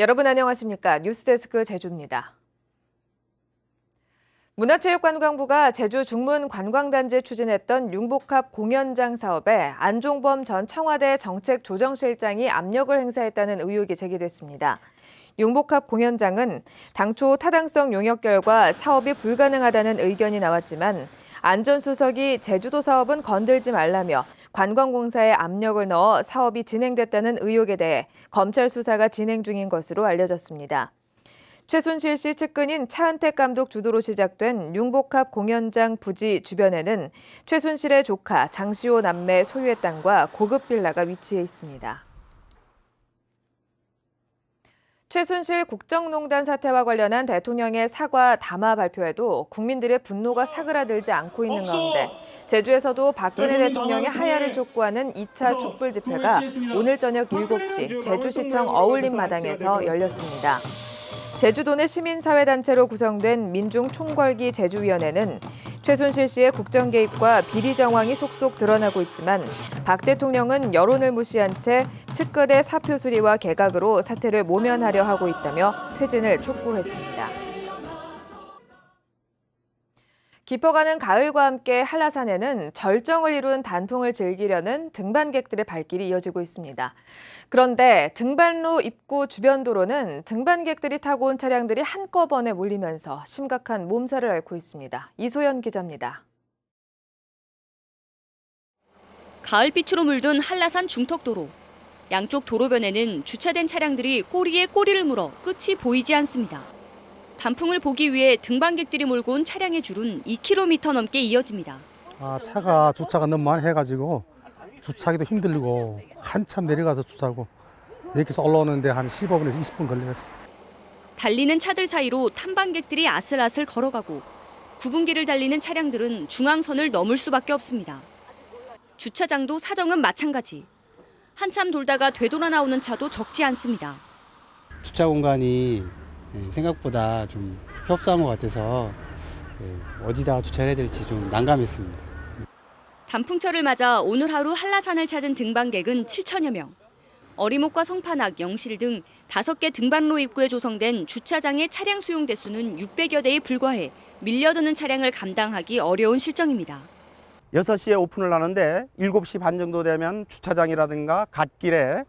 여러분 안녕하십니까? 뉴스데스크 제주입니다. 문화체육관광부가 제주 중문관광단지에 추진했던 융복합 공연장 사업에 안종범 전 청와대 정책조정실장이 압력을 행사했다는 의혹이 제기됐습니다. 융복합 공연장은 당초 타당성 용역 결과 사업이 불가능하다는 의견이 나왔지만 안 전 수석이 제주도 사업은 건들지 말라며 관광공사에 압력을 넣어 사업이 진행됐다는 의혹에 대해 검찰 수사가 진행 중인 것으로 알려졌습니다. 최순실 씨 측근인 차은택 감독 주도로 시작된 융복합 공연장 부지 주변에는 최순실의 조카 장시호 남매 소유의 땅과 고급 빌라가 위치해 있습니다. 최순실 국정농단 사태와 관련한 대통령의 사과 담화 발표에도 국민들의 분노가 사그라들지 않고 있는 가운데 제주에서도 박근혜 대통령의 하야를 촉구하는 2차 촛불 집회가 오늘 저녁 7시 제주시청 어울림마당에서 열렸습니다. 제주도 내 시민사회단체로 구성된 민중총궐기 제주위원회는 최순실 씨의 국정 개입과 비리 정황이 속속 드러나고 있지만 박 대통령은 여론을 무시한 채 측근의 사표 수리와 개각으로 사태를 모면하려 하고 있다며 퇴진을 촉구했습니다. 깊어가는 가을과 함께 한라산에는 절정을 이룬 단풍을 즐기려는 등반객들의 발길이 이어지고 있습니다. 그런데 등반로 입구 주변 도로는 등반객들이 타고 온 차량들이 한꺼번에 몰리면서 심각한 몸살을 앓고 있습니다. 이소연 기자입니다. 가을빛으로 물든 한라산 중턱도로. 양쪽 도로변에는 주차된 차량들이 꼬리에 꼬리를 물어 끝이 보이지 않습니다. 단풍을 보기 위해 등반객들이 몰고 온 차량의 줄은 2km 넘게 이어집니다. 차가 주차가 너무 많이 해가지고 주차하기도 힘들고 한참 내려가서 주차하고 여기서 올라오는데 한 15분에서 20분 걸렸어. 달리는 차들 사이로 탐방객들이 아슬아슬 걸어가고 구분기를 달리는 차량들은 중앙선을 넘을 수밖에 없습니다. 주차장도 사정은 마찬가지. 한참 돌다가 되돌아 나오는 차도 적지 않습니다. 주차 공간이 생각보다 좀 협소한 것 같아서 어디다 주차를 해야 될지 좀 난감했습니다. 단풍철을 맞아 오늘 하루 한라산을 찾은 등반객은 7천여 명. 어리목과 성판악, 영실 등 5개 등반로 입구에 조성된 주차장의 차량 수용 대수는 600여 대에 불과해 밀려드는 차량을 감당하기 어려운 실정입니다. 6시에 오픈을 하는데 7시 반 정도 되면 주차장이라든가 갓길에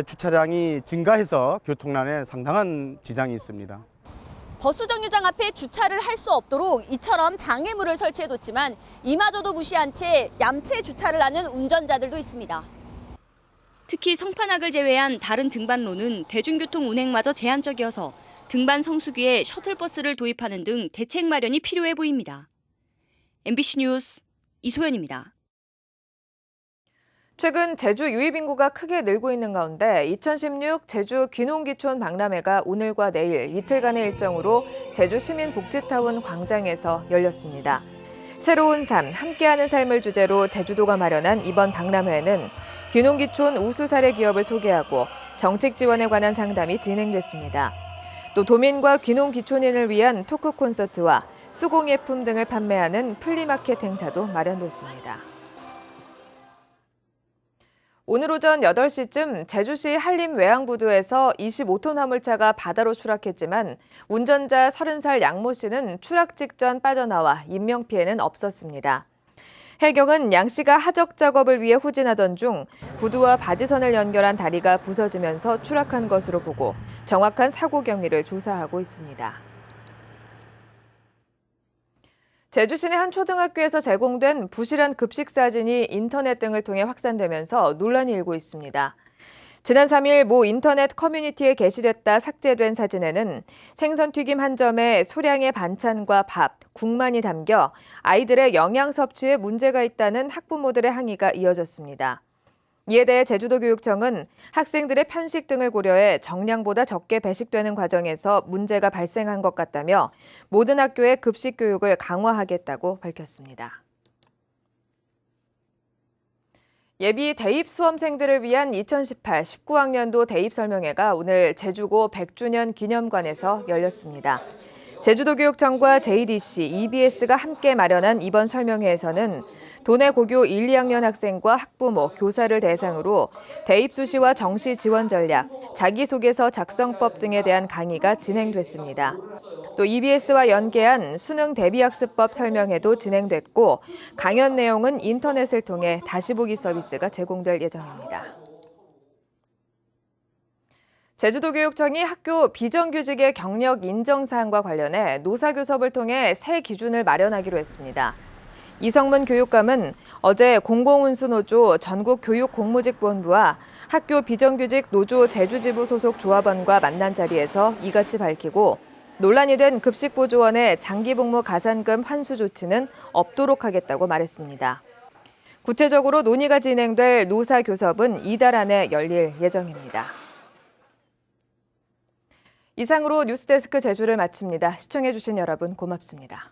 주차장이 증가해서 교통난에 상당한 지장이 있습니다. 버스 정류장 앞에 주차를 할 수 없도록 이처럼 장애물을 설치해뒀지만 이마저도 무시한 채 얌체 주차를 하는 운전자들도 있습니다. 특히 성판악을 제외한 다른 등반로는 대중교통 운행마저 제한적이어서 등반 성수기에 셔틀버스를 도입하는 등 대책 마련이 필요해 보입니다. MBC 뉴스 이소연입니다. 최근 제주 유입 인구가 크게 늘고 있는 가운데 2016 제주 귀농귀촌 박람회가 오늘과 내일 이틀간의 일정으로 제주 시민복지타운 광장에서 열렸습니다. 새로운 삶, 함께하는 삶을 주제로 제주도가 마련한 이번 박람회에는 귀농귀촌 우수 사례 기업을 소개하고 정책 지원에 관한 상담이 진행됐습니다. 또 도민과 귀농귀촌인을 위한 토크 콘서트와 수공예품 등을 판매하는 플리마켓 행사도 마련됐습니다. 오늘 오전 8시쯤 제주시 한림 외항부두에서 25톤 화물차가 바다로 추락했지만 운전자 30살 양모 씨는 추락 직전 빠져나와 인명피해는 없었습니다. 해경은 양 씨가 하적 작업을 위해 후진하던 중 부두와 바지선을 연결한 다리가 부서지면서 추락한 것으로 보고 정확한 사고 경위를 조사하고 있습니다. 제주 시내 한 초등학교에서 제공된 부실한 급식 사진이 인터넷 등을 통해 확산되면서 논란이 일고 있습니다. 지난 3일 모 인터넷 커뮤니티에 게시됐다 삭제된 사진에는 생선튀김 한 점에 소량의 반찬과 밥, 국만이 담겨 아이들의 영양 섭취에 문제가 있다는 학부모들의 항의가 이어졌습니다. 이에 대해 제주도교육청은 학생들의 편식 등을 고려해 정량보다 적게 배식되는 과정에서 문제가 발생한 것 같다며 모든 학교의 급식 교육을 강화하겠다고 밝혔습니다. 예비 대입 수험생들을 위한 2018-19학년도 대입 설명회가 오늘 제주고 100주년 기념관에서 열렸습니다. 제주도교육청과 JDC, EBS가 함께 마련한 이번 설명회에서는 도내 고교 1, 2학년 학생과 학부모, 교사를 대상으로 대입 수시와 정시 지원 전략, 자기소개서 작성법 등에 대한 강의가 진행됐습니다. 또 EBS와 연계한 수능 대비학습법 설명회도 진행됐고 강연 내용은 인터넷을 통해 다시 보기 서비스가 제공될 예정입니다. 제주도교육청이 학교 비정규직의 경력 인정 사항과 관련해 노사교섭을 통해 새 기준을 마련하기로 했습니다. 이성문 교육감은 어제 공공운수노조 전국교육공무직본부와 학교 비정규직 노조 제주지부 소속 조합원과 만난 자리에서 이같이 밝히고 논란이 된 급식보조원의 장기복무 가산금 환수 조치는 없도록 하겠다고 말했습니다. 구체적으로 논의가 진행될 노사교섭은 이달 안에 열릴 예정입니다. 이상으로 뉴스데스크 제주를 마칩니다. 시청해주신 여러분 고맙습니다.